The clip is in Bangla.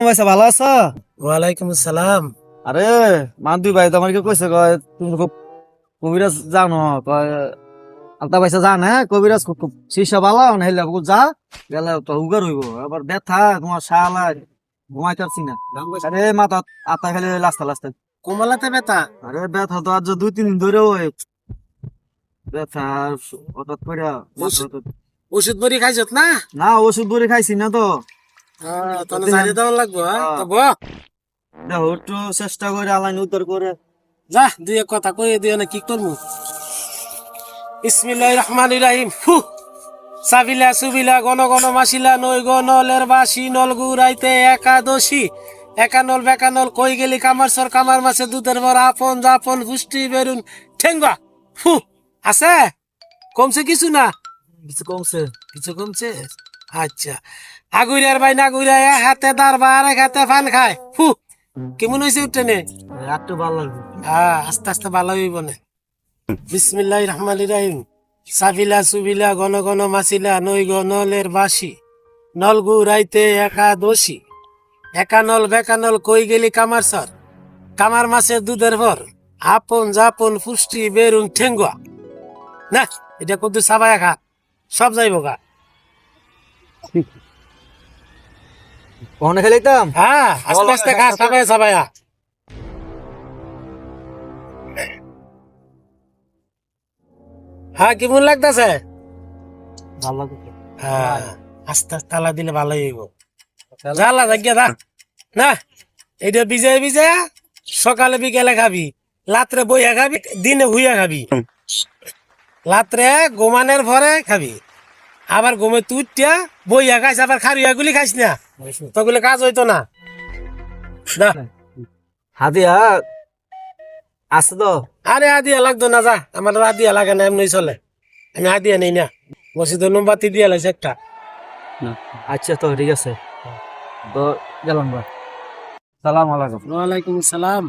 পয়সা ভালো আছো? ওয়ালাইকুম আসসালাম। আরে মান্তুই ভাই তোমার কি কইছে কয় তুমি খুব কবিরাজ জানো কয় আলতা পয়সা জানে কবিরাজ খুব খুব শিষ্য ভালো না হেলে যা গেলে তো উগার হইব আবার ব্যথা তোমার শালা ঘুমাই পারছি না। আরে মাথা আতা খালি লাস্তা লাস্তা। কোমলাতে ব্যথা? আরে ব্যথা তো আজ 2-3 দিন ধরে ওই ব্যথা হঠাৎ করে ওষুধ বড়ি খাইছত না? না ওষুধ বড়ি খাইছি না তো। তাহলে জারি দেওয়া লাগবো। তো দেখো একটু চেষ্টা করে আলাইন উত্তর করে যা দুই এক কথা কয়ে দিও না কি করবো। বিসমিল্লাহির রহমানির রহিম। সাবিলা সুবিলা গণ গণ মাসিলা নই গো নলের বাসি নল গুড়াইতে একাদশী একানল বেকানল কই গেলি কামার সর কামার মাছে দুধের ভর আপন জাপন পুষ্টি বেরুন ঠেঙ্গা। আছে কমছে কিছু না? কিছু কমছে। কিছু কমছে? আচ্ছা। আগুইরার ভাই না গুইরা হাতে দাঁড়বা আর এক হাতে ফান খায়। কেমন হয়েছে উঠে? একটু ভালো লাগবে। আস্তে আস্তে ভালো হইব না। বিসমিল্লাহির রহমানির রহিম। সাবিলা সুবিলা গণ গণ মাসিলা নই গো নলের বাসি নল গুড়াইতে একাদশী একানল বেকানল কই গেলি কামার সর কামার মাছের দুধের ভর আপন জাপন পুষ্টি বেরুন ঠেঙ্গুয়া। না এটা কত সাবায়া খা সব যাইব গা। কখনো খেলিতাম আস্তে আস্তে খা সাবায়া সাবায়া। কেমন লাগতেছে? ভালো লাগবে। আস্তে আস্তে তালা দিলে ভালো হইব। জ্বালা জাগিয়া দা না এটা ভিজাই ভিজাই সকালে বিকেলে খাবি, রাত্রে বইয়া খাবি, দিনে হুইয়া খাবি। রাত্রে ঘুমানের ভরে খাবি, আবার ঘুমে তুইটা বইয়া খাইস, আবার খারিয়া গুলি খাইস না, তগুলো কাজ হইতো না। হাদিয়া আছে তো? আরে আদিয়া লাগতো না, যা আমার আদিয়া লাগে না, এমনি চলে। আমি আদিয়া নেই না, বসে তো নম্বাতি দিয়া লাগছে একটা। আচ্ছা তো ঠিক আছে, তো গেলাম। সালাম আলাইকুম। ওয়ালাইকুম আসসালাম।